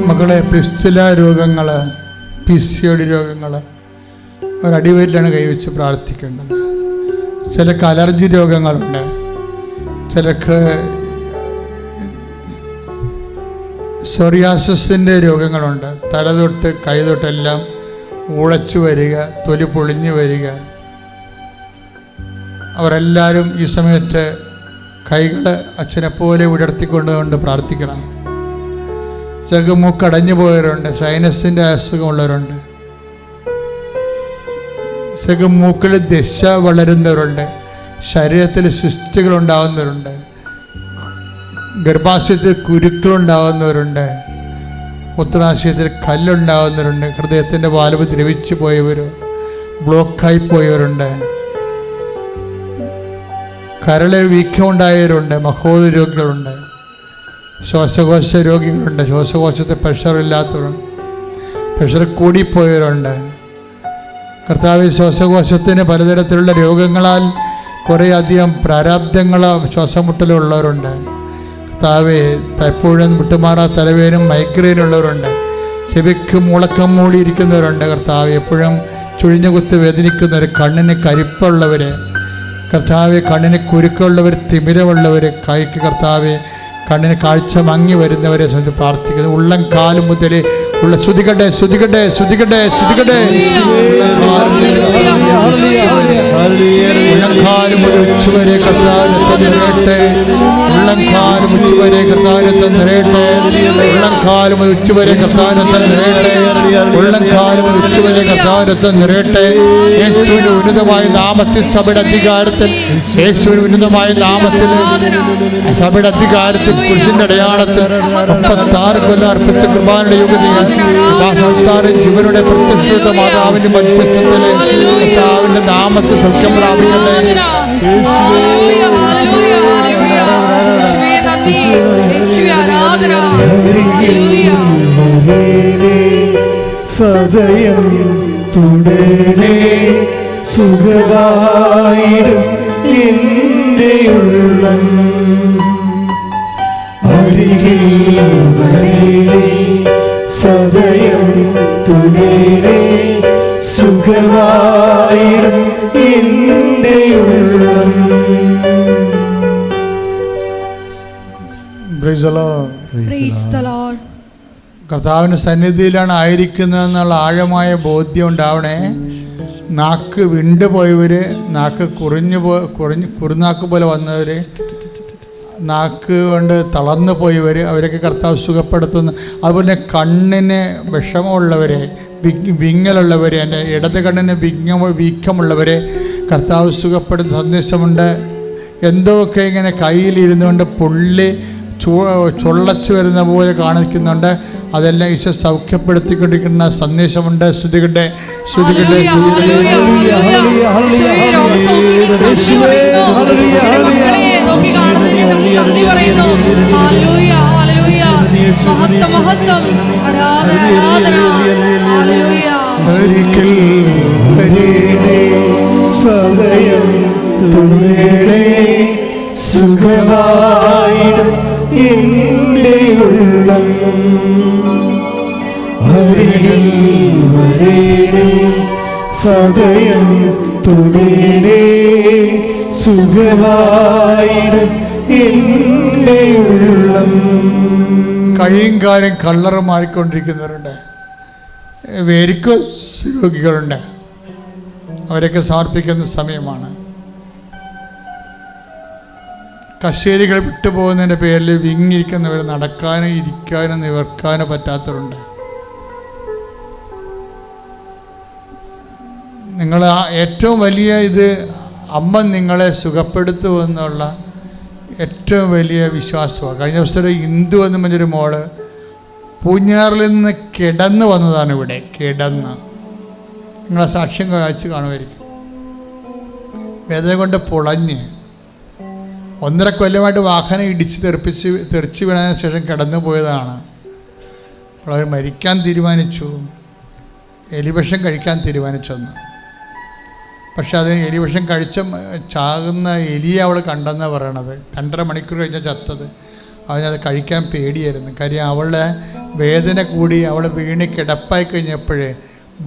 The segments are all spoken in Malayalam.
മക്കളെ, പിസ്തുല രോഗങ്ങൾ, PCOD രോഗങ്ങൾ ഒരടിവയറ്റിലാണ് കൈവച്ച് പ്രാർത്ഥിക്കേണ്ടത്. ചിലർക്ക് അലർജി രോഗങ്ങളുണ്ട്, ചിലർക്ക് സോറിയാസിൻ്റെ രോഗങ്ങളുണ്ട്. തലതൊട്ട് കൈതൊട്ടെല്ലാം ഉളച്ചു വരിക, തൊലി പൊളിഞ്ഞു വരിക. അവരെല്ലാവരും ഈ സമയത്ത് കൈകൾ അച്ഛനെപ്പോലെ വിടർത്തിക്കൊണ്ടുകൊണ്ട് പ്രാർത്ഥിക്കണം. ചിലക്ക് മൂക്കടഞ്ഞു പോയവരുണ്ട്, സൈനസിൻ്റെ അസുഖമുള്ളവരുണ്ട്, ചിലക്ക് മൂക്കിൽ ദശ വളരുന്നവരുണ്ട്, ശരീരത്തിൽ സിസ്റ്റുകൾ ഉണ്ടാകുന്നവരുണ്ട്, ഗർഭാശയത്തിൽ കുരുക്കളുണ്ടാകുന്നവരുണ്ട്, മൂത്രാശയത്തിൽ കല്ലുണ്ടാകുന്നവരുണ്ട്, ഹൃദയത്തിൻ്റെ വാൽവ് ദ്രവിച്ചു പോയവർ, ബ്ലോക്കായി പോയവരുണ്ട്, കരളെ വീക്കമുണ്ടായവരുണ്ട്, മഹോദ രോഗികളുണ്ട്, ശ്വാസകോശ രോഗികളുണ്ട്, ശ്വാസകോശത്തെ പ്രഷറില്ലാത്തവരുണ്ട്, പ്രഷർ കൂടിപ്പോയവരുണ്ട്. കർത്താവ്, ശ്വാസകോശത്തിന് പലതരത്തിലുള്ള രോഗങ്ങളാൽ കുറേയധികം പ്രാരാബ്ദങ്ങൾ, ശ്വാസം മുട്ടലുള്ളവരുണ്ട്. കർത്താവ്, എപ്പോഴും വിട്ടുമാറാ തലവേനും മൈഗ്രെയിനുള്ളവരുണ്ട്, ചെവിക്ക് മുളക്കം മൂടിയിരിക്കുന്നവരുണ്ട്. കർത്താവ്, എപ്പോഴും ചുഴിഞ്ഞുകുത്ത് വേദനിക്കുന്നവർ, കണ്ണിന് കരിപ്പുള്ളവർ, കർത്താവ്, കണ്ണിന് കുരുക്കുള്ളവർ, തിമിരമുള്ളവർ, കൈക്ക് കർത്താവ് കണ്ണിന് കാഴ്ച മങ്ങി വരുന്നവരെ സംബന്ധിച്ച് പ്രാർത്ഥിക്കുന്നു. ഉള്ളം കാല് മുതൽ ഉള്ള ശ്രുതികട്ടെ, ശ്രുതികട്ടെ, ശ്രുതികട്ടെ, ശ്രുതികട്ടെ. ഉള്ളംകാല് മുതൽ ഉച്ചവരെ കർത്താവിനെ നിറയട്ടെ. ഉള്ളംകാല് ഉച്ചവരെ കർത്താവിനെ നിറയട്ടെ. ഉള്ളംകാല് മുതൽ ഉച്ചവരെ കർത്താവിനെ നിറയട്ടെ. ഉള്ളംകാല് മുതൽ ഉച്ചവരെ കർത്താവിനെ നിറയട്ടെ. യേശുവിന്റെ ഉന്നതമായ നാമത്തിൽ, സഭയുടെ അധികാരത്തിൽ, യേശുവിന്റെ ഉന്നതമായ നാമത്തിൽ, സഭയുടെ അധികാരത്തിൽ, കുരിശിന്റെ അടയാളത്തിൽ 36 കൊല്ലം അർപ്പിച്ച കൃപാനയുടെ യുഗതികൾ ജീവനുടെ പ്രത്യക്ഷ മാതാവിന്റെ മധ്യസ്ഥത്തിലെ കർത്താവിന്റെ നാമത്തിൽ സത്യം പ്രാപിക്കട്ടെ. സദയം തുടരെ സുഖവായിടും എൻ്റെ ഉള്ളം, അരികിൽ വരേണേ സദയം തുടരെ സുഖവായിടും എൻ്റെ ഉള്ളം. കർത്താവിൻ്റെ സന്നിധിയിലാണ് ആയിരിക്കുന്നതെന്നുള്ള ആഴമായ ബോധ്യം ഉണ്ടാവണേ. നാക്ക് വിണ്ടുപോയവർ, നാക്ക് കുറുനാക്ക് പോലെ വന്നവർ, നാക്ക് കൊണ്ട് തളർന്നു പോയവർ, അവരൊക്കെ കർത്താവ് സുഖപ്പെടുത്തുന്നു. അതുപോലെ കണ്ണിന് വിഷമമുള്ളവരെ, വിങ്ങലുള്ളവരെ, എൻ്റെ ഇടത് കണ്ണിന് വീക്കമുള്ളവരെ കർത്താവ് സുഖപ്പെടുത്തുന്ന സന്ദേശമുണ്ട്. എന്തോക്കെ ഇങ്ങനെ കയ്യിലിരുന്നുകൊണ്ട് പുള്ളി ചൊള്ളച്ച് വരുന്ന പോലെ കാണിക്കുന്നുണ്ട്. അതെല്ലാം ഈശോ സൗഖ്യപ്പെടുത്തിക്കൊണ്ടിരിക്കുന്ന സന്ദേശമുണ്ട്. ശ്രുതികട്ടെ, ശ്രുതികട്ടെ, സദയം തുടരെ സുഖവായിടും എൻ്റെ ഉള്ളം, അരികിൽ വരേണേ സദയം തുടരെ സുഖവായിടും എൻ്റെ ഉള്ളം. കൈയും കാലും കളറ് മാറിക്കൊണ്ടിരിക്കുന്നവരുണ്ട്, വെരിക്കോസ് രോഗികളുണ്ട്. അവരൊക്കെ സമർപ്പിക്കുന്ന സമയമാണ്. കശേരികൾ വിട്ടുപോകുന്നതിൻ്റെ പേരിൽ വിങ്ങിയിരിക്കുന്നവർ, നടക്കാനും ഇരിക്കാനും നിവർക്കാനും പറ്റാത്തവരുണ്ട്. നിങ്ങൾ ഏറ്റവും വലിയ ഇത് അമ്മ നിങ്ങളെ സുഖപ്പെടുത്തുമെന്നുള്ള ഏറ്റവും വലിയ വിശ്വാസമാണ്. കഴിഞ്ഞ ദിവസം ഇന്ദു എന്ന് പറഞ്ഞൊരു മോള് പൂഞ്ഞാറിൽ നിന്ന് കിടന്ന് വന്നതാണ് ഇവിടെ. കിടന്ന് നിങ്ങളെ സാക്ഷ്യം കാഴ്ച കാണുമായിരിക്കും. വേദന കൊണ്ട് പൊളഞ്ഞ് 1.5 കൊല്ലമായിട്ട് വാഹനം ഇടിച്ച് തെറിച്ച് വീണതിന് ശേഷം കിടന്നു പോയതാണ്. അപ്പോൾ അവർ മരിക്കാൻ തീരുമാനിച്ചു, എലിവിഷം കഴിക്കാൻ തീരുമാനിച്ചെന്ന്. പക്ഷെ അത് എലിവിഷം കഴിച്ച ചാകുന്ന എലിയെ അവൾ കണ്ടെന്നാണ് പറയണത്. 2.5 മണിക്കൂർ കഴിഞ്ഞാൽ ചത്തത്. അവനത് കഴിക്കാൻ പേടിയായിരുന്നു. കാര്യം അവളുടെ വേദന കൂടി അവൾ വീണ് കിടപ്പായി കഴിഞ്ഞപ്പോൾ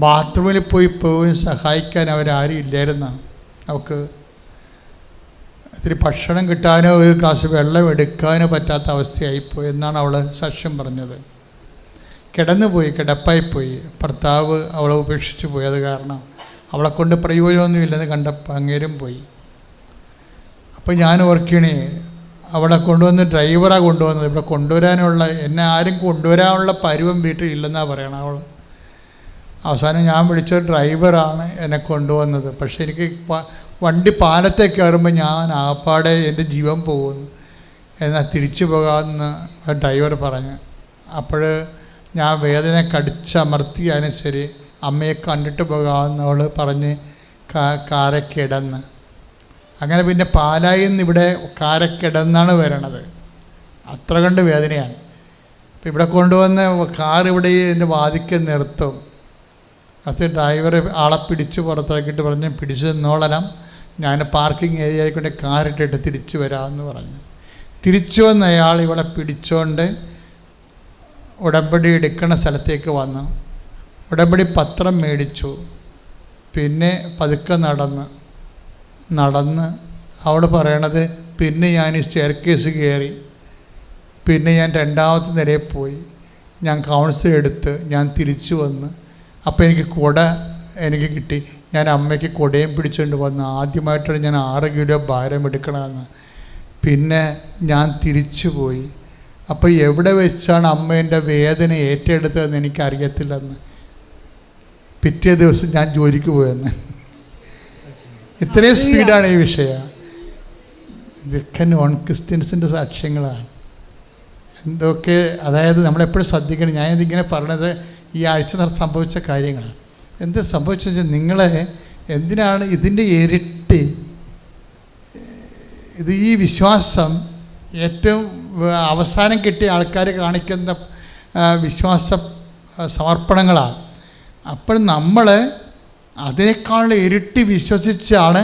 ബാത്റൂമിൽ പോയി സഹായിക്കാൻ അവരാരും ഇല്ലായിരുന്നു. അവൾക്ക് ഇത്തിരി ഭക്ഷണം കിട്ടാനോ ഒരു ഗ്ലാസ് വെള്ളം എടുക്കാനോ പറ്റാത്ത അവസ്ഥയായിപ്പോയി എന്നാണ് അവൾ സാക്ഷ്യം പറഞ്ഞത്. കിടപ്പായിപ്പോയി. ഭർത്താവ് അവളെ ഉപേക്ഷിച്ച് പോയി. അത് കാരണം അവളെ കൊണ്ട് പ്രയോജനമൊന്നുമില്ലെന്ന് കണ്ടപ്പോൾ അങ്ങേരും പോയി. അപ്പോൾ ഞാൻ ഓർക്കണേ, അവളെ കൊണ്ടുവന്ന് ഡ്രൈവറാണ് കൊണ്ടുവന്നത്. ഇവിടെ കൊണ്ടുവരാനുള്ള എന്നെ ആരും കൊണ്ടുവരാനുള്ള പരുവം വീട്ടിലില്ലെന്നാണ് പറയണം അവൾ. അവസാനം ഞാൻ വിളിച്ച ഡ്രൈവറാണ് എന്നെ കൊണ്ടുവന്നത്. പക്ഷേ എനിക്ക് വണ്ടി പാലത്തേക്ക് കയറുമ്പോൾ ഞാൻ ആപ്പാടെ എൻ്റെ ജീവൻ പോകുന്നു, എന്നാൽ തിരിച്ചു പോകാമെന്ന് ഡ്രൈവർ പറഞ്ഞു. അപ്പോൾ ഞാൻ വേദന കടിച്ചമർത്തി അതിന് ശരി അമ്മയെ കണ്ടിട്ട് പോകാമെന്ന് അവൾ പറഞ്ഞ് കാരക്കിടന്ന്. അങ്ങനെ പിന്നെ പാലായിൽ നിന്ന് ഇവിടെ കാരക്കിടന്നാണ് വരണത്. അത്ര കണ്ട് വേദനയാണ്. അപ്പം ഇവിടെ കൊണ്ടുവന്ന് കാർ ഇവിടെ എൻ്റെ വാതിക്ക് നിർത്തും. അത് ഡ്രൈവർ ആളെ പിടിച്ച് പുറത്താക്കിയിട്ട് പറഞ്ഞ് പിടിച്ച് നിന്നോളാം, ഞാൻ പാർക്കിംഗ് ഏരിയയിൽ കൊണ്ട് കാറിട്ടിട്ട് തിരിച്ചു വരാമെന്ന് പറഞ്ഞു. തിരിച്ചു വന്ന അയാൾ ഇവളെ പിടിച്ചുകൊണ്ട് ഉടമ്പടി എടുക്കുന്ന സ്ഥലത്തേക്ക് വന്നു. ഉടമ്പടി പത്രം മേടിച്ചു. പിന്നെ പതുക്കെ നടന്ന് അവൾ പറയണത്, പിന്നെ ഞാൻ ഈ സ്റ്റെയർ കേസ് കയറി, പിന്നെ ഞാൻ 2ാമത്തെ നിലയിൽ പോയി, ഞാൻ കൗൺസിൽ എടുത്ത് ഞാൻ തിരിച്ചു വന്ന്. അപ്പോൾ എനിക്ക് കുട എനിക്ക് കിട്ടി. ഞാൻ അമ്മയ്ക്ക് കുടയും പിടിച്ചുകൊണ്ട് വന്ന്. ആദ്യമായിട്ടാണ് ഞാൻ 6 കിലോ ഭാരം എടുക്കണമെന്ന്. പിന്നെ ഞാൻ തിരിച്ചു പോയി. അപ്പോൾ എവിടെ വെച്ചാണ് അമ്മേൻ്റെ വേദന ഏറ്റെടുത്തതെന്ന് എനിക്കറിയത്തില്ലെന്ന്. പിറ്റേ ദിവസം ഞാൻ ജോലിക്ക് പോയെന്ന്. ഇത്രയും സ്പീഡാണ് ഈ വിഷയം. ഇതൊക്കെ നോൺ ക്രിസ്ത്യൻസിൻ്റെ സാക്ഷ്യങ്ങളാണ്. എന്തൊക്കെ, അതായത് നമ്മളെപ്പോഴും ശ്രദ്ധിക്കണം. ഞാനിതിങ്ങനെ പറഞ്ഞത് ഈ ആഴ്ച സംഭവിച്ച കാര്യങ്ങളാണ്. എന്ത് സംഭവിച്ചെന്ന് വെച്ചാൽ, നിങ്ങളെ എന്തിനാണ് ഇതിൻ്റെ ഇരട്ടി ഇത് ഈ വിശ്വാസം ഏറ്റവും അവസാനം കിട്ടിയ ആൾക്കാർ കാണിക്കുന്ന വിശ്വാസ സമർപ്പണങ്ങളാണ്. അപ്പോൾ നമ്മൾ അതിനേക്കാൾ ഇരട്ടി വിശ്വസിച്ചാണ്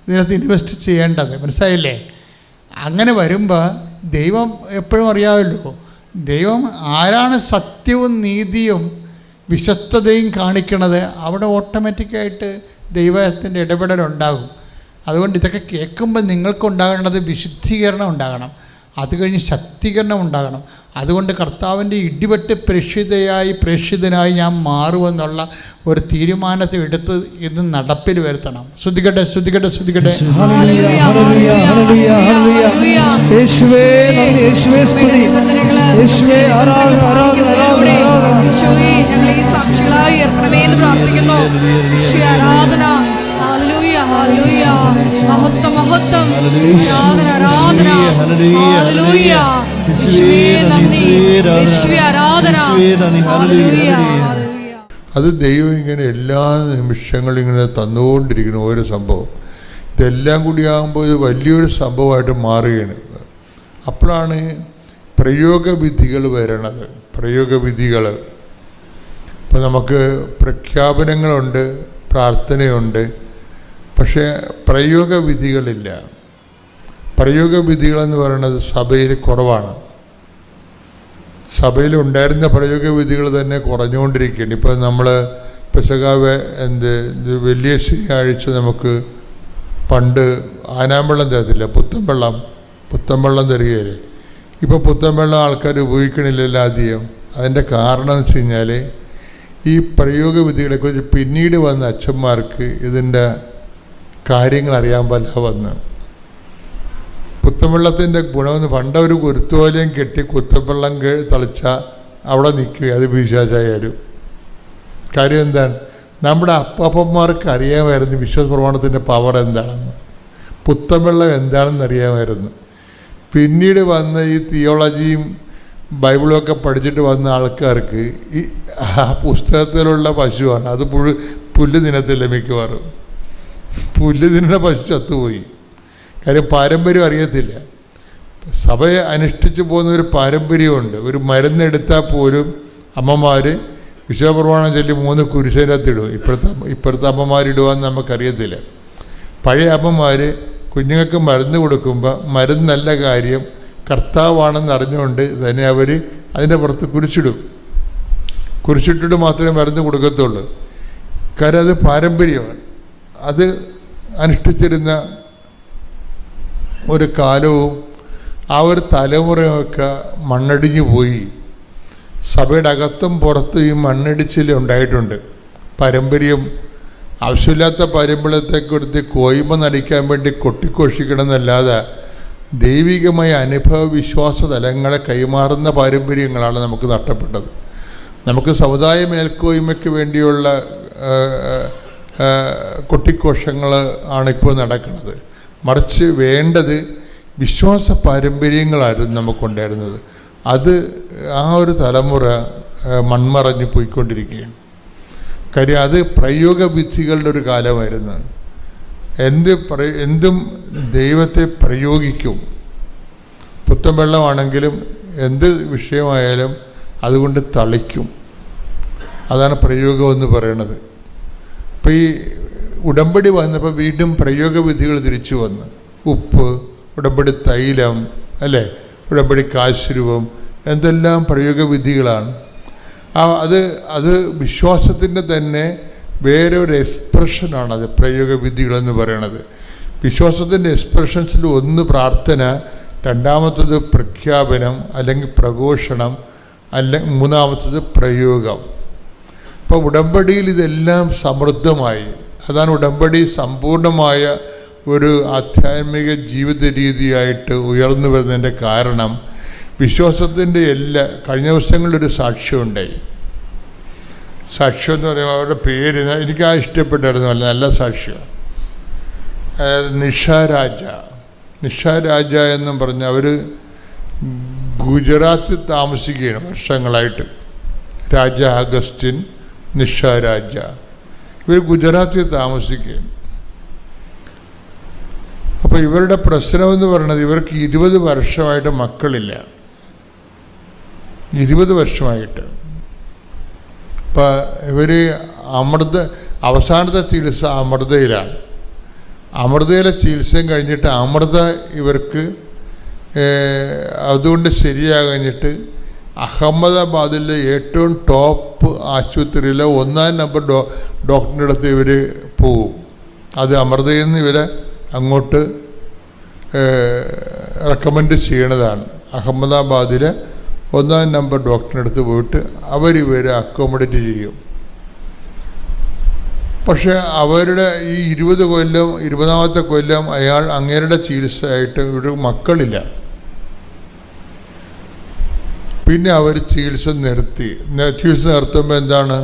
ഇതിനകത്ത് ഇൻവെസ്റ്റ് ചെയ്യേണ്ടത്. മനസ്സിലായില്ലേ? അങ്ങനെ വരുമ്പോൾ ദൈവം എപ്പോഴും അറിയാമല്ലോ, ദൈവം ആരാണ് സത്യവും നീതിയും വിശ്വസ്തതയും കാണിക്കണത്, അവിടെ ഓട്ടോമാറ്റിക്കായിട്ട് ദൈവത്തിൻ്റെ ഇടപെടലുണ്ടാകും. അതുകൊണ്ട് ഇതൊക്കെ കേൾക്കുമ്പോൾ നിങ്ങൾക്കുണ്ടാകേണ്ടത് വിശുദ്ധീകരണം ഉണ്ടാകണം, അത് കഴിഞ്ഞ് ശക്തീകരണം ഉണ്ടാകണം. അതുകൊണ്ട് കർത്താവിൻ്റെ ഇടിവെട്ട് പ്രേക്ഷിതനായി ഞാൻ മാറുമെന്നുള്ള ഒരു തീരുമാനത്തെ എടുത്ത് ഇത് നടപ്പിൽ വരുത്തണം. ശ്രദ്ധിക്കട്ടെ. അത് ദൈവം ഇങ്ങനെ എല്ലാ നിമിഷങ്ങളും ഇങ്ങനെ തന്നുകൊണ്ടിരിക്കുന്ന ഓരോ സംഭവം. ഇതെല്ലാം കൂടി ആകുമ്പോൾ ഇത് വലിയൊരു സംഭവമായിട്ട് മാറുകയാണ്. അപ്പോഴാണ് പ്രയോഗവിധികൾ വരണത്. പ്രയോഗവിധികൾ ഇപ്പം നമുക്ക് പ്രഖ്യാപനങ്ങളുണ്ട്, പ്രാർത്ഥനയുണ്ട്, പക്ഷേ പ്രയോഗവിധികളില്ല. പ്രയോഗവിധികളെന്ന് പറയുന്നത് സഭയിൽ കുറവാണ്. സഭയിലുണ്ടായിരുന്ന പ്രയോഗവിധികൾ തന്നെ കുറഞ്ഞുകൊണ്ടിരിക്കുകയാണ്. ഇപ്പം നമ്മൾ പെസഹാവ് വലിയ ശനിയാഴ്ച നമുക്ക് പണ്ട് ആനാമ്പെള്ളം തരത്തില്ല, പുത്തൻവെള്ളം തരികയില്ലേ. ഇപ്പോൾ പുത്തൻവെള്ളം ആൾക്കാർ ഉപയോഗിക്കണില്ലല്ലോ അധികം. അതിൻ്റെ കാരണം എന്ന് വെച്ച് കഴിഞ്ഞാൽ ഈ പ്രയോഗവിധികളെക്കുറിച്ച് പിന്നീട് വന്ന അച്ഛന്മാർക്ക് ഇതിൻ്റെ കാര്യങ്ങൾ അറിയാൻ പറ്റാ വന്ന്. കുത്തവെള്ളത്തിൻ്റെ ഗുണമെന്ന് പണ്ടൊരു കുരുത്തോലയും കെട്ടി കുത്തവെള്ളം തളിച്ചാൽ അവിടെ നിൽക്കുക, അത് വിശ്വാസായാലും. കാര്യം എന്താണ്? നമ്മുടെ അപ്പന്മാർക്ക് അറിയാമായിരുന്നു വിശ്വാസ പ്രമാണത്തിൻ്റെ പവർ എന്താണെന്ന്, പുത്തൻവെള്ളം എന്താണെന്ന് അറിയാമായിരുന്നു. പിന്നീട് വന്ന ഈ തിയോളജിയും ബൈബിളുമൊക്കെ പഠിച്ചിട്ട് വന്ന ആൾക്കാർക്ക് ഈ പുസ്തകത്തിലുള്ള പശുവാണ്, അത് പുല്ല് തിന്നത്തില്ല. മിക്കവാറും പുല്ല് തിന്നുന്ന പശു ചത്തുപോയി. കാര്യം പാരമ്പര്യം അറിയത്തില്ല. സഭയെ അനുഷ്ഠിച്ചു പോകുന്ന ഒരു പാരമ്പര്യമുണ്ട്. ഒരു മരുന്നെടുത്താൽ പോലും അമ്മമാർ വിശ്വപ്രമാണം ചൊല്ലി 3 കുരിശിനകത്തിടും. ഇപ്പോഴത്തെ അമ്മമാരിടുവാന്ന് നമുക്കറിയത്തില്ല. പഴയ അമ്മമാർ കുഞ്ഞുങ്ങൾക്ക് മരുന്ന് കൊടുക്കുമ്പോൾ മരുന്നല്ല കാര്യം, കർത്താവാണെന്ന് അറിഞ്ഞുകൊണ്ട് തന്നെ അവർ അതിൻ്റെ പുറത്ത് കുരിശിടും. കുരിശിട്ടിട്ട് മാത്രമേ മരുന്ന് കൊടുക്കത്തുള്ളൂ. കാര്യം അത് പാരമ്പര്യമാണ്. അത് അനുഷ്ഠിച്ചിരുന്ന ഒരു കാലവും ആ ഒരു തലമുറയൊക്കെ മണ്ണടിഞ്ഞു പോയി. സഭയുടെ അകത്തും പുറത്തും ഈ മണ്ണിടിച്ചിൽ ഉണ്ടായിട്ടുണ്ട്. പാരമ്പര്യം, ആവശ്യമില്ലാത്ത പാരമ്പര്യത്തെക്കുറിച്ച് കോയ്മ നടിക്കാൻ വേണ്ടി കൊട്ടിഘോഷിക്കണമെന്നല്ലാതെ ദൈവികമായ അനുഭവ വിശ്വാസ തലങ്ങളെ കൈമാറുന്ന പാരമ്പര്യങ്ങളാണ് നമുക്ക് നഷ്ടപ്പെട്ടത്. നമുക്ക് സമുദായ മേൽക്കോയ്മയ്ക്ക് വേണ്ടിയുള്ള കൊട്ടിഘോഷങ്ങൾ ആണിപ്പോൾ നടക്കുന്നത്. മറിച്ച് വേണ്ടത് വിശ്വാസ പാരമ്പര്യങ്ങളായിരുന്നു നമുക്കുണ്ടായിരുന്നത്. അത് ആ ഒരു തലമുറ മൺമറഞ്ഞ് പോയിക്കൊണ്ടിരിക്കുകയാണ്. കാര്യം അത് പ്രയോഗവിധികളുടെ ഒരു കാലമായിരുന്നു. എന്തും ദൈവത്തെ പ്രയോഗിക്കും. പുത്തൻ വെള്ളമാണെങ്കിലും എന്ത് വിഷയമായാലും അതുകൊണ്ട് തളിക്കും. അതാണ് പ്രയോഗം എന്ന് പറയുന്നത്. ഇപ്പോൾ ഈ ഉടമ്പടി വന്നപ്പോൾ വീണ്ടും പ്രയോഗവിധികൾ തിരിച്ചു വന്ന്, ഉപ്പ്, ഉടമ്പടി തൈലം, അല്ലേ, ഉടമ്പടി കാശ്രൂപം, എന്തെല്ലാം പ്രയോഗവിധികളാണ്. അത് വിശ്വാസത്തിൻ്റെ തന്നെ വേറെ ഒരു എക്സ്പ്രഷനാണ്. അത് പ്രയോഗവിധികളെന്ന് പറയണത്. വിശ്വാസത്തിൻ്റെ എക്സ്പ്രഷൻസിൽ ഒന്ന് പ്രാർത്ഥന, രണ്ടാമത്തത് പ്രഖ്യാപനം അല്ലെങ്കിൽ പ്രഘോഷണം, മൂന്നാമത്തത് പ്രയോഗം. അപ്പോൾ ഉടമ്പടിയിൽ ഇതെല്ലാം സമൃദ്ധമായി. അതാണ് ഉടമ്പടി സമ്പൂർണമായ ഒരു ആധ്യാത്മിക ജീവിത രീതിയായിട്ട് ഉയർന്നു വരുന്നതിൻ്റെ കാരണം. വിശ്വാസത്തിൻ്റെ കഴിഞ്ഞ ദിവസങ്ങളിലൊരു സാക്ഷ്യമുണ്ടായി. സാക്ഷ്യം എന്ന് പറയുമ്പോൾ അവരുടെ പേര് എനിക്ക് ഇഷ്ടപ്പെട്ടായിരുന്നു. നല്ല സാക്ഷ്യം. നിഷ രാജ എന്നും പറഞ്ഞ് അവർ ഗുജറാത്തിൽ താമസിക്കുകയാണ് വർഷങ്ങളായിട്ട്. രാജ അഗസ്റ്റിൻ, നിഷ രാജ, ഇവർ ഗുജറാത്തിൽ താമസിക്കുകയാണ്. അപ്പോൾ ഇവരുടെ പ്രശ്നമെന്ന് പറയുന്നത് ഇവർക്ക് 20 വർഷമായിട്ട് മക്കളില്ല. 20 വർഷമായിട്ട്. ഇപ്പം ഇവർ അവസാനത്തെ ചികിത്സ അമൃതയിലാണ്. അമൃതയിലെ ചികിത്സയും കഴിഞ്ഞിട്ട് അമൃത ഇവർക്ക് അതുകൊണ്ട് ശരിയാകഴിഞ്ഞിട്ട് അഹമ്മദാബാദിലെ ഏറ്റവും ടോപ്പ് ആശുപത്രിയിലെ 1ാം നമ്പർ ഡോക്ടറിൻ്റെ അടുത്ത് ഇവർ പോവും. അത് അമൃതയിൽ നിന്ന് ഇവരെ അങ്ങോട്ട് റെക്കമെൻഡ് ചെയ്യണതാണ്. അഹമ്മദാബാദിലെ 1ാം നമ്പർ ഡോക്ടറിൻ്റെ അടുത്ത് പോയിട്ട് അവരിവരെ അക്കോമഡേറ്റ് ചെയ്യും. പക്ഷേ അവരുടെ ഈ 20ാമത്തെ കൊല്ലം അങ്ങേരുടെ ചികിത്സയായിട്ട് ഇവിടെ മക്കളില്ല. പിന്നെ അവർ ചികിത്സ നിർത്തി. ചികിത്സ നിർത്തുമ്പോൾ എന്താണ്,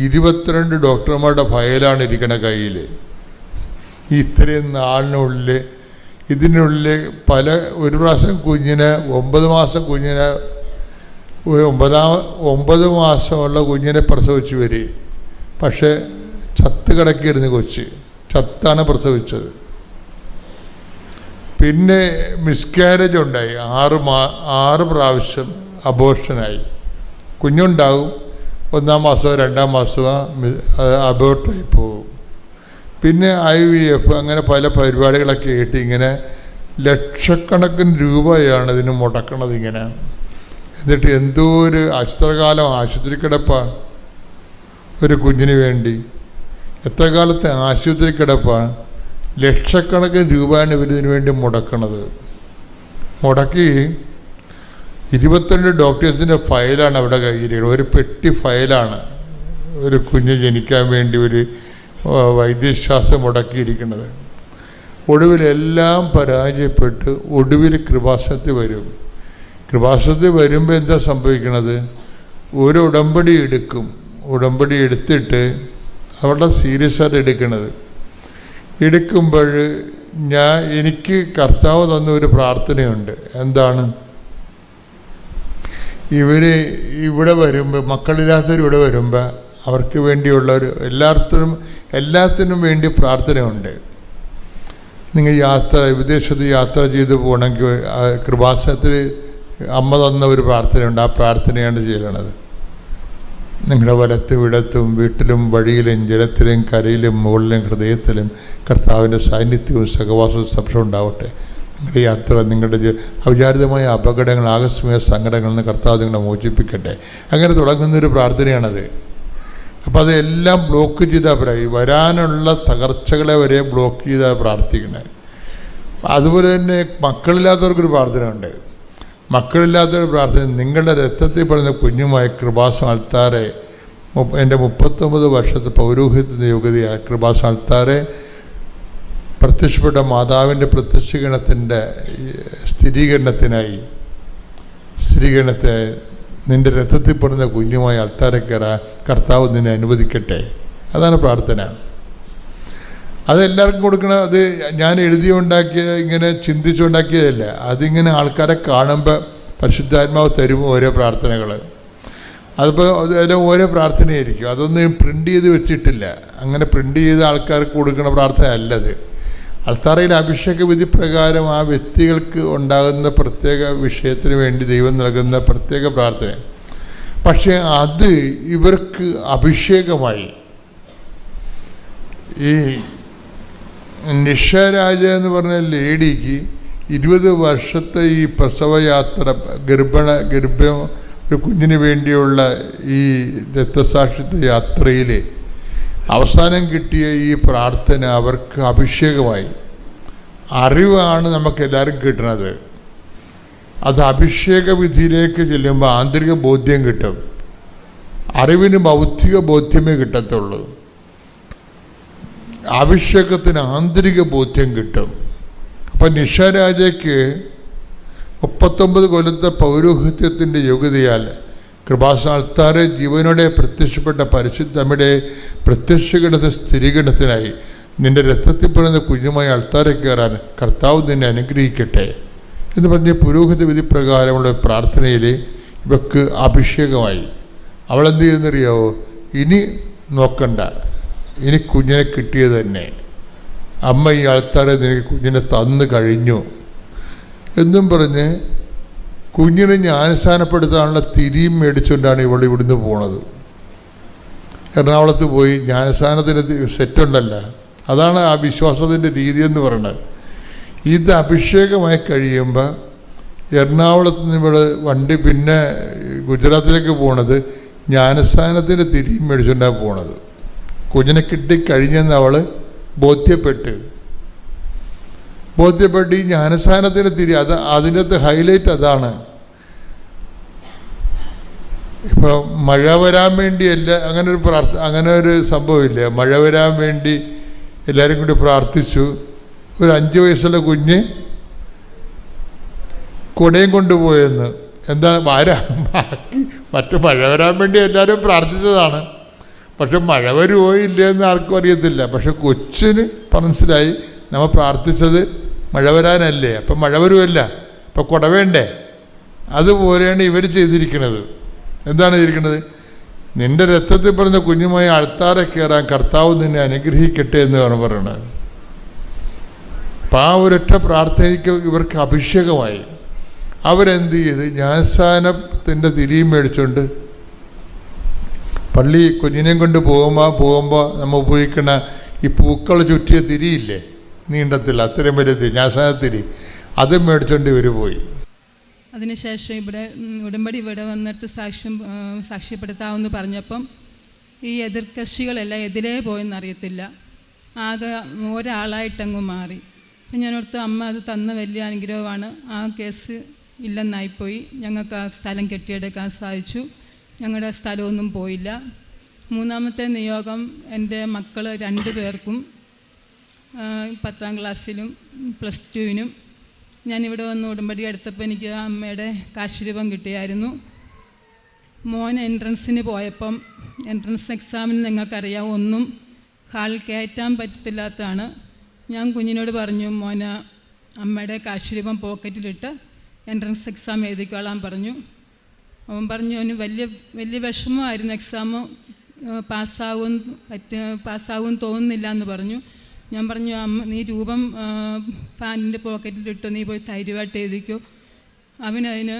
22 ഡോക്ടർമാരുടെ ഫയലാണ് ഇരിക്കണ കയ്യിൽ. ഇത്രയും നാളിനുള്ളിൽ ഇതിനുള്ളിൽ ഒരു പ്രാവശ്യം കുഞ്ഞിനെ 9 മാസം കുഞ്ഞിനെ 9 മാസമുള്ള കുഞ്ഞിനെ പ്രസവിച്ച് വരും. പക്ഷേ ചത്ത് കിടക്കിയിരുന്നു കൊച്ച്. ചത്താണ് പ്രസവിച്ചത്. പിന്നെ മിസ്കാരേജ് ഉണ്ടായി. 6 പ്രാവശ്യം അബോർഷനായി. കുഞ്ഞുണ്ടാകും, 1ാം മാസമോ 2ാം മാസമോ അബോർട്ടായി പോകും. പിന്നെ IVF, അങ്ങനെ പല പരിപാടികളൊക്കെ ആയിട്ട് ഇങ്ങനെ ലക്ഷക്കണക്കിന് രൂപയാണ് ഇതിന് മുടക്കണത് ഇങ്ങനെ. എന്നിട്ട് എന്തോ ഒരു എത്രകാലം ആശുപത്രി കിടപ്പാണ് ഒരു കുഞ്ഞിന് വേണ്ടി. എത്ര കാലത്തെ ആശുപത്രി കിടപ്പാണ്. ലക്ഷക്കണക്കിന് രൂപയാണ് ഇവരിതിനു വേണ്ടി മുടക്കണത്. മുടക്കി 22 ഡോക്ടേഴ്സിൻ്റെ ഫയലാണ് അവിടെ കയ്യിലിരിക്കുന്നത്. ഒരു പെട്ടി ഫയലാണ് ഒരു കുഞ്ഞ് ജനിക്കാൻ വേണ്ടി ഒരു വൈദ്യശാസ്ത്രം മുടക്കിയിരിക്കുന്നത്. ഒടുവിലെല്ലാം പരാജയപ്പെട്ട് ഒടുവിൽ കൃപാസനത്തിൽ വരും. കൃപാസനത്തിൽ വരുമ്പോൾ എന്താ സംഭവിക്കണത്, ഒരു ഉടമ്പടി എടുക്കും. ഉടമ്പടി എടുത്തിട്ട് അവരുടെ സീരിയസ് ആയിട്ട് എടുക്കുമ്പോൾ എനിക്ക് കർത്താവ് തന്ന ഒരു പ്രാർത്ഥനയുണ്ട്. എന്താണ്, ഇവിടെ വരുമ്പോൾ, മക്കളില്ലാത്തവർ ഇവിടെ വരുമ്പോൾ അവർക്ക് വേണ്ടിയുള്ള എല്ലാത്തിനും വേണ്ടി പ്രാർത്ഥനയുണ്ട്. നിങ്ങൾ വിദേശത്ത് യാത്ര ചെയ്ത് പോകണമെങ്കിൽ കൃപാസനത്തിൽ അമ്മ തന്ന ഒരു പ്രാർത്ഥനയുണ്ട്. ആ പ്രാർത്ഥനയാണ് ചെയ്യണത്. നിങ്ങളുടെ വലത്തും ഇടത്തും വീട്ടിലും വഴിയിലും ജലത്തിലും കരയിലും മുകളിലും ഹൃദയത്തിലും കർത്താവിൻ്റെ സാന്നിധ്യവും സഹവാസവും സ്പർശം ഉണ്ടാവട്ടെ. നിങ്ങളുടെ യാത്ര, നിങ്ങളുടെ അവിചാരിതമായ അപകടങ്ങൾ, ആകസ്മിക സങ്കടങ്ങളിൽ നിന്ന് കർത്താവ് നിങ്ങളെ മോചിപ്പിക്കട്ടെ. അങ്ങനെ തുടങ്ങുന്നൊരു പ്രാർത്ഥനയാണത്. അപ്പോൾ അതെല്ലാം ബ്ലോക്ക് ചെയ്താൽ വരാനുള്ള തകർച്ചകളെ വരെ ബ്ലോക്ക് ചെയ്താൽ പ്രാർത്ഥിക്കണേ. അതുപോലെ തന്നെ മക്കളില്ലാത്തവർക്കൊരു പ്രാർത്ഥന ഉണ്ട്. മക്കളില്ലാത്തൊരു പ്രാർത്ഥന, നിങ്ങളുടെ രക്തത്തിൽ പറയുന്ന കുഞ്ഞുമായ കൃപാസാൽത്താറെ, എൻ്റെ 39 വർഷത്തെ പൗരോഹിത്യത്തിൻ്റെ യോഗ്യതയായ കൃപാസാൽത്താറെ, പ്രത്യക്ഷപ്പെട്ട മാതാവിൻ്റെ പ്രത്യക്ഷീകരണത്തിൻ്റെ സ്ഥിരീകരണത്തിനായി നിൻ്റെ രക്തത്തിൽ പെടുന്ന കുഞ്ഞുമായി അൾത്താരെ കയറാൻ കർത്താവ് നിന്നെ അനുവദിക്കട്ടെ. അതാണ് പ്രാർത്ഥന. അതെല്ലാവർക്കും കൊടുക്കണം. അത് ഞാൻ എഴുതിയുണ്ടാക്കിയ, ഇങ്ങനെ ചിന്തിച്ചുണ്ടാക്കിയതല്ല. അതിങ്ങനെ ആൾക്കാരെ കാണുമ്പോൾ പരിശുദ്ധാത്മാവ് തരും ഓരോ പ്രാർത്ഥനകൾ. അതിപ്പോൾ അതെല്ലാം ഓരോ പ്രാർത്ഥനയായിരിക്കും. അതൊന്നും പ്രിൻ്റ് ചെയ്ത് വെച്ചിട്ടില്ല. അങ്ങനെ പ്രിൻ്റ് ചെയ്ത് ആൾക്കാർക്ക് കൊടുക്കുന്ന പ്രാർത്ഥന അല്ലത്. അൾത്താറയിൽ അഭിഷേക വിധി പ്രകാരം ആ വ്യക്തികൾക്ക് ഉണ്ടാകുന്ന പ്രത്യേക വിഷയത്തിന് വേണ്ടി ദൈവം നൽകുന്ന പ്രത്യേക പ്രാർത്ഥന. പക്ഷേ അത് ഇവർക്ക് അഭിഷേകമായി. ഈ നിഷരാജ എന്ന് പറഞ്ഞ ലേഡിക്ക് 20 വർഷത്തെ ഈ പ്രസവയാത്ര, ഗർഭം ഒരു കുഞ്ഞിന് വേണ്ടിയുള്ള ഈ രക്തസാക്ഷിത്വ യാത്രയിൽ അവസാനം കിട്ടിയ ഈ പ്രാർത്ഥന അവർക്ക് അഭിഷേകമായി. അറിവാണ് നമുക്കെല്ലാവരും കിട്ടുന്നത്. അത് അഭിഷേക വിധിയിലേക്ക് ചെല്ലുമ്പോൾ ആന്തരിക ബോധ്യം കിട്ടും. അറിവിന് ഭൗതിക ബോധ്യമേ കിട്ടത്തുള്ളൂ. അഭിഷേകത്തിന് ആന്തരിക ബോധ്യം കിട്ടും. അപ്പം നിഷാരാജയ്ക്ക് 39 കൊല്ലത്തെ പൗരോഹിത്യത്തിൻ്റെ യോഗ്യതയാൽ കൃപാസാൽത്താറെ ജീവനോടെ പ്രത്യക്ഷപ്പെട്ട പരിശുദ്ധമ്മയുടെ പ്രത്യക്ഷീകരണ സ്ഥിരീകരണത്തിനായി നിൻ്റെ രക്തത്തിൽ പെടുന്ന കുഞ്ഞുമായി അൾത്താരെ കയറാൻ കർത്താവ് നിന്നെ അനുഗ്രഹിക്കട്ടെ എന്ന് പറഞ്ഞ് പുരോഹിത വിധി പ്രകാരമുള്ള പ്രാർത്ഥനയിൽ ഇവക്ക് അഭിഷേകമായി. അവളെന്ത് ചെയ്യുന്നറിയാവോ? ഇനി നോക്കണ്ട, ഇനി കുഞ്ഞിനെ കിട്ടിയത് തന്നെ. അമ്മ ഈ ആൾത്താരെ നിനക്ക് കുഞ്ഞിനെ തന്നു കഴിഞ്ഞു എന്നും പറഞ്ഞ് കുഞ്ഞിനെ ജ്ഞാനസ്ഥാനപ്പെടുത്താനുള്ള തിരിയും മേടിച്ചുകൊണ്ടാണ് ഇവൾ ഇവിടുന്ന് പോണത്. എറണാകുളത്ത് പോയി ജ്ഞാനസ്ഥാനത്തിന് സെറ്റുണ്ടല്ല. അതാണ് ആ വിശ്വാസത്തിൻ്റെ രീതി എന്ന് പറയുന്നത്. ഇത് അഭിഷേകമായി കഴിയുമ്പോൾ എറണാകുളത്ത് നിന്ന് ഇവിടെ വണ്ടി പിന്നെ ഗുജറാത്തിലേക്ക് പോണത് ജ്ഞാനസ്ഥാനത്തിൻ്റെ തിരിയും മേടിച്ചുകൊണ്ടാണ് പോണത്. കുഞ്ഞിനെ അവൾ ബോധ്യപ്പെട്ട് ഈ ജ്ഞാനസ്ഥാനത്തിൻ്റെ തിരി അതിനകത്ത് ഹൈലൈറ്റ് അതാണ്. ഇപ്പോൾ മഴ വരാൻ വേണ്ടിയല്ല, അങ്ങനെ ഒരു സംഭവമില്ല. മഴ വരാൻ വേണ്ടി എല്ലാവരും കൂടി പ്രാർത്ഥിച്ചു. ഒരു 5 വയസ്സുള്ള കുഞ്ഞ് കുടയും കൊണ്ടുപോയെന്ന്. എന്താണ് മറ്റു മഴ വരാൻ വേണ്ടി എല്ലാവരും പ്രാർത്ഥിച്ചതാണ്. പക്ഷെ മഴ വരുമോ ഇല്ലയെന്ന് ആർക്കും അറിയത്തില്ല. പക്ഷെ കൊച്ചിന് മനസ്സിലായി നമ്മൾ പ്രാർത്ഥിച്ചത് മഴ വരാനല്ലേ, അപ്പം മഴ വരുമല്ല, അപ്പം കുട വേണ്ടേ. അതുപോലെയാണ് ഇവർ ചെയ്തിരിക്കുന്നത്. എന്താണ് ചെയ്തിരിക്കുന്നത്? നിൻ്റെ രക്തത്തിൽ പറഞ്ഞ കുഞ്ഞുമായി അൾത്താരെ കയറാൻ കർത്താവ് നിന്നെ അനുഗ്രഹിക്കട്ടെ എന്നാണ് പറയുന്നത്. അപ്പം ആ ഒരൊറ്റ പ്രാർത്ഥനയ്ക്ക് ഇവർക്ക് അഭിഷേകമായി. അവരെന്ത് ചെയ്ത് ജ്ഞാനസ്ഥാനത്തിൻ്റെ തിരിയും മേടിച്ചുകൊണ്ട് പള്ളി കുഞ്ഞിനെയും കൊണ്ട് പോകുമ്പോൾ നമ്മൾ ഉപയോഗിക്കുന്ന ഈ പൂക്കൾ ചുറ്റിയ തിരിയില്ലേ, നീണ്ടത്തില്ല, അത്രയും വലിയ തിരി, ജ്ഞാനസ്ഥാനത്തിരി, അതും മേടിച്ചുകൊണ്ട് ഇവർ പോയി. അതിനുശേഷം ഉടമ്പടി ഇവിടെ വന്നിട്ട് സാക്ഷ്യപ്പെടുത്താമെന്ന് പറഞ്ഞപ്പം ഈ എതിർകക്ഷികളെല്ലാം എതിരേ പോയെന്നറിയത്തില്ല. ആകെ ഒരാളായിട്ടങ്ങ് മാറി. അപ്പം ഞാനോർത്ത് അമ്മ അത് തന്ന വലിയ അനുഗ്രഹമാണ്. ആ കേസ് ഇല്ലെന്നായിപ്പോയി. ഞങ്ങൾക്ക് ആ സ്ഥലം കെട്ടിയെടുക്കാൻ സാധിച്ചു. ഞങ്ങളുടെ സ്ഥലമൊന്നും പോയില്ല. 3ാമത്തെ നിയോഗം എൻ്റെ മക്കൾ 2 പേർക്കും 10ാം ക്ലാസ്സിലും +2-നും ഞാനിവിടെ വന്ന് ഉടമ്പടി എടുത്തപ്പോൾ എനിക്ക് അമ്മയുടെ കാശുരൂപം കിട്ടിയായിരുന്നു. മോൻ എൻട്രൻസിന് പോയപ്പം എൻട്രൻസ് എക്സാമിന് നിങ്ങൾക്കറിയാം ഒന്നും ഹാളിൽ കയറ്റാൻ പറ്റത്തില്ലാത്തതാണ്. ഞാൻ കുഞ്ഞിനോട് പറഞ്ഞു, മോന് അമ്മയുടെ കാശുരൂപം പോക്കറ്റിലിട്ട് എൻട്രൻസ് എക്സാം എഴുതിക്കോളാൻ പറഞ്ഞു. അവൻ പറഞ്ഞു അവന് വലിയ വിഷമമായിരുന്നു. എക്സാം പാസ്സാവും തോന്നുന്നില്ല എന്ന് പറഞ്ഞു. ഞാൻ പറഞ്ഞു, അമ്മ നീ രൂപം പാൻറ്റിൻ്റെ പോക്കറ്റിലിട്ട് നീ പോയി ധൈര്യമായിട്ട് എഴുതിക്കോ. അവനതിന്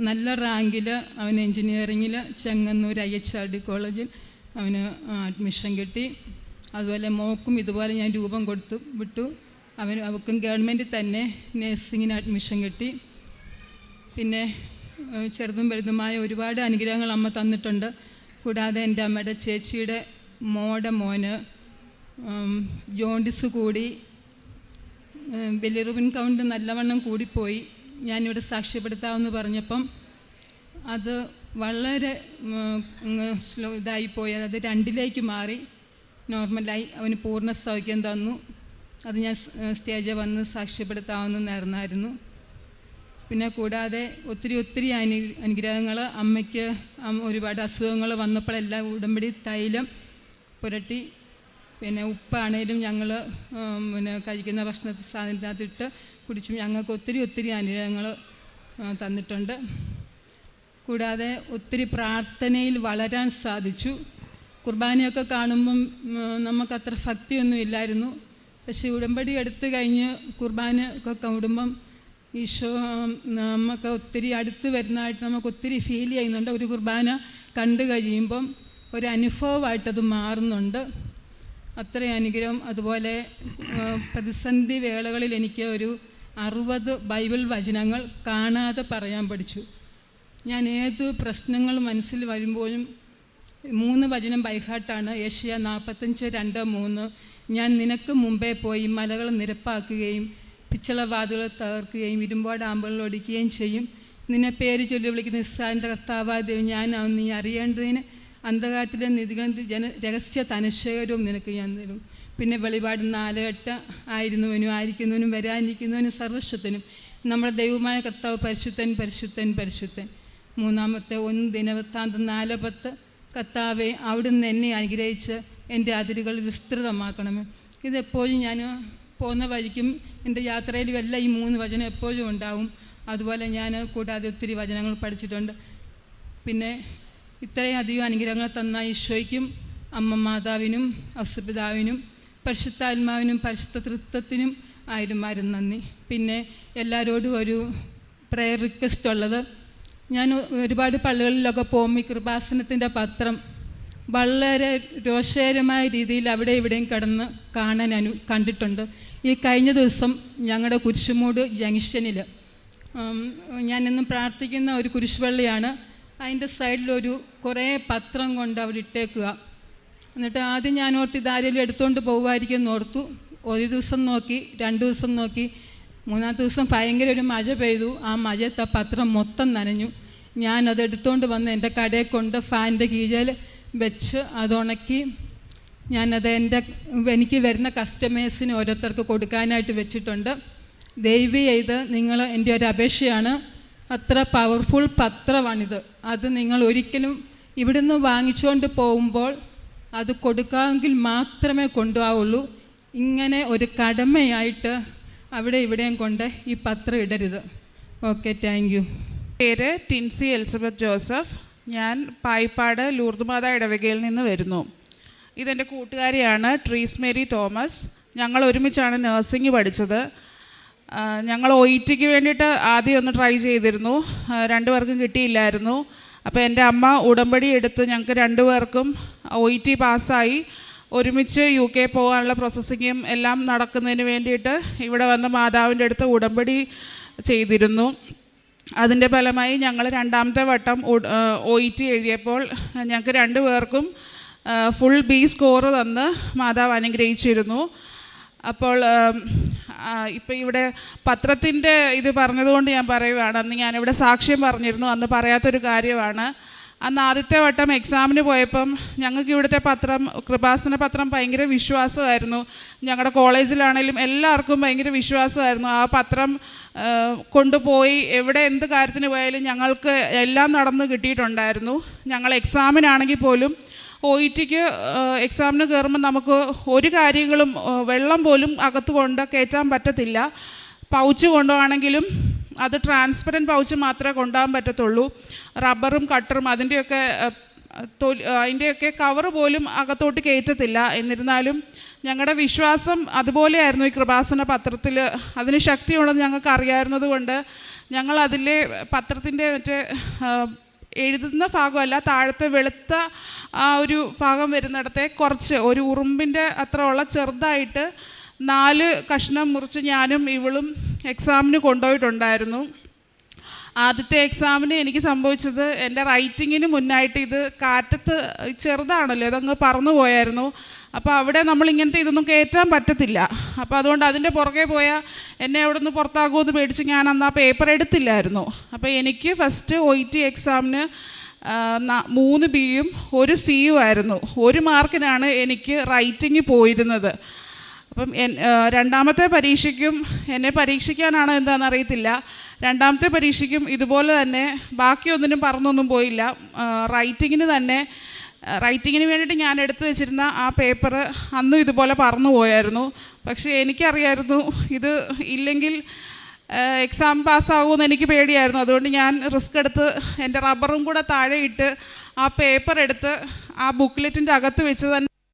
നല്ല റാങ്കിൽ അവൻ എൻജിനീയറിങ്ങിൽ ചെങ്ങന്നൂർ IHRD കോളേജിൽ അവന് അഡ്മിഷൻ കിട്ടി. അതുപോലെ മോക്കും ഇതുപോലെ ഞാൻ രൂപം കൊടുത്തു വിട്ടു. അവൾക്കും ഗവൺമെൻറ് തന്നെ നഴ്സിങ്ങിന് അഡ്മിഷൻ കിട്ടി. പിന്നെ ചെറുതും വലുതുമായ ഒരുപാട് അനുഗ്രഹങ്ങൾ അമ്മ തന്നിട്ടുണ്ട്. കൂടാതെ എൻ്റെ അമ്മയുടെ ചേച്ചിയുടെ മോന് ജോണ്ടിസ് കൂടി ബിലിറുബിൻ കൗണ്ട് നല്ലവണ്ണം കൂടിപ്പോയി. ഞാനിവിടെ സാക്ഷ്യപ്പെടുത്താമെന്ന് പറഞ്ഞപ്പം അത് വളരെ ഇതായിപ്പോയി. അത് 2ലേക്ക് മാറി നോർമലായി. അവന് പൂർണ്ണ സൗഖ്യം തന്നു. അത് ഞാൻ സ്റ്റേജിൽ വന്ന് സാക്ഷ്യപ്പെടുത്താമെന്ന് നേർന്നായിരുന്നു. പിന്നെ കൂടാതെ ഒത്തിരി അനുഗ്രഹങ്ങൾ അമ്മയ്ക്ക് ഒരുപാട് അസുഖങ്ങൾ വന്നപ്പോഴെല്ലാം ഉടമ്പടി തൈലം പുരട്ടി, പിന്നെ ഉപ്പാണേലും ഞങ്ങൾ പിന്നെ കഴിക്കുന്ന ഭക്ഷണ സാധനത്തിനകത്തിട്ട് കുടിച്ചും ഞങ്ങൾക്ക് ഒത്തിരി അനുഗ്രഹങ്ങൾ തന്നിട്ടുണ്ട്. കൂടാതെ ഒത്തിരി പ്രാർത്ഥനയിൽ വളരാൻ സാധിച്ചു. കുർബാനയൊക്കെ കാണുമ്പം നമുക്കത്ര ഭക്തിയൊന്നും ഇല്ലായിരുന്നു. പക്ഷേ ഉടമ്പടി എടുത്തു കഴിഞ്ഞ് കുർബാന ഒക്കെ കൂടുമ്പം ഈശോ നമുക്ക് ഒത്തിരി അടുത്ത് വരുന്നതായിട്ട് നമുക്ക് ഒത്തിരി ഫീൽ ചെയ്യുന്നുണ്ട്. ഒരു കുർബാന കണ്ടു കഴിയുമ്പം ഒരു അനുഭവമായിട്ടത് മാറുന്നുണ്ട്. അത്രയും അനുഗ്രഹം. അതുപോലെ പ്രതിസന്ധി വേളകളിൽ എനിക്ക് ഒരു 60 ബൈബിൾ വചനങ്ങൾ കാണാതെ പറയാൻ പഠിച്ചു. ഞാൻ ഏത് പ്രശ്നങ്ങൾ മനസ്സിൽ വരുമ്പോഴും 3 വചനം ബൈഹാർട്ടാണ്. ഏഷ്യ 45:2-3. ഞാൻ നിനക്ക് മുമ്പേ പോയി മലകൾ നിരപ്പാക്കുകയും പിച്ചളവാതുകൾ തകർക്കുകയും ഇരുമ്പോടാമ്പുകൾ ഒടിക്കുകയും ചെയ്യും. നിന്നെ പേര് ചൊല്ലി വിളിക്കുന്ന നിസ്സാരൻ്റെ കർത്താവായ ദൈവം ഞാനാവും. നീ അറിയേണ്ടതിന് അന്ധകാരത്തിലെ നിധികളും രഹസ്യ തനശേഖരവും നിനക്ക് ഞാൻ തരും. പിന്നെ വെളിപാട് 4:8 ആയിരുന്നവനും ആയിരിക്കുന്നവനും വരാനിരിക്കുന്നവനും സർവശക്തനും നമ്മുടെ ദൈവമായ കർത്താവ് പരിശുദ്ധൻ പരിശുദ്ധൻ പരിശുദ്ധൻ. 1 ദിനവൃത്താന്തം 4:10 കർത്താവെ അവിടുന്ന് എന്നെ അനുഗ്രഹിച്ച് എൻ്റെ അതിരുകൾ വിസ്തൃതമാക്കണമേ. ഇതെപ്പോഴും ഞാൻ പോകുന്ന വഴിക്കും എൻ്റെ യാത്രയിലും എല്ലാം ഈ 3 വചനം എപ്പോഴും ഉണ്ടാവും. അതുപോലെ ഞാൻ കൂടാതെ ഒത്തിരി വചനങ്ങൾ പഠിച്ചിട്ടുണ്ട്. പിന്നെ ഇത്രയും അധികം അനുഗ്രഹങ്ങൾ തന്ന ഈശോയ്ക്കും അമ്മ മാതാവിനും ഔസപിതാവിനും പരിശുദ്ധാത്മാവിനും പരിശുദ്ധ തൃത്വത്തിനും 1000 നന്ദി. പിന്നെ എല്ലാവരോടും ഒരു പ്രയർ റിക്വസ്റ്റ് ഉള്ളത്, ഞാൻ ഒരുപാട് പള്ളികളിലൊക്കെ പോകുമ്പോൾ ഈ കൃപാസനത്തിൻ്റെ പത്രം വളരെ രോഷകരമായ രീതിയിൽ അവിടെ ഇവിടെയും കിടന്ന് കണ്ടിട്ടുണ്ട്. ഈ കഴിഞ്ഞ ദിവസം ഞങ്ങളുടെ കുരിശുമൂട് ജംഗ്ഷനിൽ ഞാനെന്നും പ്രാർത്ഥിക്കുന്ന ഒരു കുരിശുപള്ളിയാണ്. അതിൻ്റെ സൈഡിലൊരു കുറേ പത്രം കൊണ്ട് അവിടെ ഇട്ടേക്കുക. എന്നിട്ട് ആദ്യം ഞാൻ ഓർത്ത് ഇതാരെങ്കിലും എടുത്തുകൊണ്ട് പോകുമായിരിക്കും എന്നോർത്തു. ഒരു ദിവസം നോക്കി, 2 ദിവസം നോക്കി, 3-ാമത്തെ ദിവസം ഭയങ്കര ഒരു മഴ പെയ്തു. ആ മഴയത്തെ പത്രം മൊത്തം നനഞ്ഞു. ഞാനത് എടുത്തുകൊണ്ട് വന്ന് എൻ്റെ കടയിൽ കൊണ്ട് ഫാനിൻ്റെ കീഴിൽ വെച്ച് അതുണക്കി ഞാനത് എനിക്ക് വരുന്ന കസ്റ്റമേഴ്സിന് ഓരോരുത്തർക്ക് കൊടുക്കാനായിട്ട് വെച്ചിട്ടുണ്ട്. ദയവ് ചെയ്ത് നിങ്ങൾ, എൻ്റെ ഒരു അപേക്ഷയാണ്, അത്ര പവർഫുൾ പത്രമാണിത്. അത് നിങ്ങൾ ഒരിക്കലും ഇവിടുന്ന് വാങ്ങിച്ചുകൊണ്ട് പോകുമ്പോൾ അത് കൊടുക്കാമെങ്കിൽ മാത്രമേ കൊണ്ടുപോവുള്ളൂ. ഇങ്ങനെ ഒരു കടമയായിട്ട് അവിടെ ഇവിടെയും കൊണ്ട് ഈ പത്രം ഇടരുത്. Okay, thank you. പേര് ടിൻസി എലിസബത്ത് ജോസഫ്. ഞാൻ പായിപ്പാട് ലൂർദുമാത ഇടവകയിൽ നിന്ന് വരുന്നു. ഇതെൻ്റെ കൂട്ടുകാരിയാണ് ട്രീസ് മേരി തോമസ്. ഞങ്ങൾ ഒരുമിച്ചാണ് നഴ്സിംഗ് പഠിച്ചത്. ഞങ്ങൾ OETക്ക് വേണ്ടിയിട്ട് ആദ്യം ഒന്ന് ട്രൈ ചെയ്തിരുന്നു. 2 പേർക്കും കിട്ടിയില്ലായിരുന്നു. അപ്പോൾ എൻ്റെ അമ്മ ഉടമ്പടി എടുത്ത് ഞങ്ങൾക്ക് 2 പേർക്കും OET പാസ്സായി. ഒരുമിച്ച് UK പോകാനുള്ള പ്രോസസ്സിങ്ങും എല്ലാം നടക്കുന്നതിന് വേണ്ടിയിട്ട് ഇവിടെ വന്ന് മാതാവിൻ്റെ അടുത്ത് ഉടമ്പടി ചെയ്തിരുന്നു. അതിൻ്റെ ഫലമായി ഞങ്ങൾ 2ാമത്തെ വട്ടം OET എഴുതിയപ്പോൾ ഞങ്ങൾക്ക് 2 പേർക്കും ഫുൾ B സ്കോർ തന്ന് മാതാവ് അനുഗ്രഹിച്ചിരുന്നു. അപ്പോൾ ഇപ്പം ഇവിടെ പത്രത്തിൻ്റെ ഇത് പറഞ്ഞതുകൊണ്ട് ഞാൻ പറയുകയാണ്. അന്ന് ഞാനിവിടെ സാക്ഷ്യം പറഞ്ഞിരുന്നു, അന്ന് പറയാത്തൊരു കാര്യമാണ്. അന്ന് ആദ്യത്തെ വട്ടം എക്സാമിന് പോയപ്പം ഞങ്ങൾക്ക് ഇവിടുത്തെ പത്രം, കൃപാസന പത്രം ഭയങ്കര വിശ്വാസമായിരുന്നു. ഞങ്ങളുടെ കോളേജിലാണെങ്കിലും എല്ലാവർക്കും ഭയങ്കര വിശ്വാസമായിരുന്നു. ആ പത്രം കൊണ്ടുപോയി എവിടെ എന്ത് കാര്യത്തിന് പോയാലും ഞങ്ങൾക്ക് എല്ലാം നടന്ന് കിട്ടിയിട്ടുണ്ടായിരുന്നു. ഞങ്ങൾ എക്സാമിനാണെങ്കിൽ പോലും OETക്ക് എക്സാമിന് കയറുമ്പോൾ നമുക്ക് ഒരു കാര്യങ്ങളും വെള്ളം പോലും അകത്ത് കൊണ്ട് കയറ്റാൻ പറ്റത്തില്ല. പൗച്ച് കൊണ്ടുപോകണമെങ്കിലും അത് ട്രാൻസ്പെറൻറ്റ് പൗച്ച് മാത്രമേ കൊണ്ടുപോകാൻ പറ്റത്തുള്ളൂ. റബ്ബറും കട്ടറും അതിൻ്റെയൊക്കെ കവറ് പോലും അകത്തോട്ട് കയറ്റത്തില്ല. എന്നിരുന്നാലും ഞങ്ങളുടെ വിശ്വാസം അതുപോലെയായിരുന്നു. ഈ കൃപാസന പത്രത്തിൽ അതിന് ശക്തിയുണ്ടെന്ന് ഞങ്ങൾക്ക് അറിയാവുന്നത് കൊണ്ട് ഞങ്ങൾ അതിലെ പത്രത്തിൻ്റെ എഴുതുന്ന ഭാഗമല്ല, താഴത്തെ വെളുത്ത ആ ഒരു ഭാഗം വരുന്നിടത്തെ കുറച്ച് ഒരു ഉറുമ്പിൻ്റെ അത്ര ഉള്ള ചെറുതായിട്ട് 4 കഷ്ണം മുറിച്ച് ഞാനും ഇവളും എക്സാമിന് കൊണ്ടുപോയിട്ടുണ്ടായിരുന്നു. ആദ്യത്തെ എക്സാമിന് എനിക്ക് സംഭവിച്ചത് എൻ്റെ റൈറ്റിങ്ങിന് മുന്നായിട്ട് ഇത് കാറ്റത്ത് ചെറുതാണല്ലോ, ഇതങ്ങ് പറന്നു പോയായിരുന്നു. അപ്പോൾ അവിടെ നമ്മൾ ഇങ്ങനത്തെ ഇതൊന്നും കയറ്റാൻ പറ്റത്തില്ല. അപ്പോൾ അതുകൊണ്ട് അതിൻ്റെ പുറകെ പോയാൽ എന്നെ അവിടെ നിന്ന് പുറത്താകുമെന്ന് പേടിച്ച് ഞാൻ അന്ന് ആ പേപ്പർ എടുത്തില്ലായിരുന്നു. അപ്പോൾ എനിക്ക് ഫസ്റ്റ് OET എക്സാമിന് 3 Bയും 1 Cയും ആയിരുന്നു. 1 മാർക്കിനാണ് എനിക്ക് റൈറ്റിംഗ് പോയിരുന്നത്. അപ്പം രണ്ടാമത്തെ പരീക്ഷയ്ക്കും എന്നെ പരീക്ഷിക്കാനാണോ എന്താണെന്ന് അറിയത്തില്ല, രണ്ടാമത്തെ പരീക്ഷയ്ക്കും ഇതുപോലെ തന്നെ ബാക്കിയൊന്നിനും പറഞ്ഞൊന്നും പോയില്ല. റൈറ്റിങ്ങിന് വേണ്ടിയിട്ട് ഞാൻ എടുത്തു വെച്ചിരുന്ന ആ പേപ്പർ അന്നും ഇതുപോലെ പറന്നു പോയായിരുന്നു. പക്ഷേ എനിക്കറിയായിരുന്നു ഇത് ഇല്ലെങ്കിൽ എക്സാം പാസ്സാകുമെന്ന് എനിക്ക് പേടിയായിരുന്നു. അതുകൊണ്ട് ഞാൻ റിസ്ക് എടുത്ത് എൻ്റെ റബ്ബറും കൂടെ താഴെ ഇട്ട് ആ പേപ്പർ എടുത്ത് ആ ബുക്ക്ലെറ്റിൻ്റെ അകത്ത് വെച്ച് തന്നെ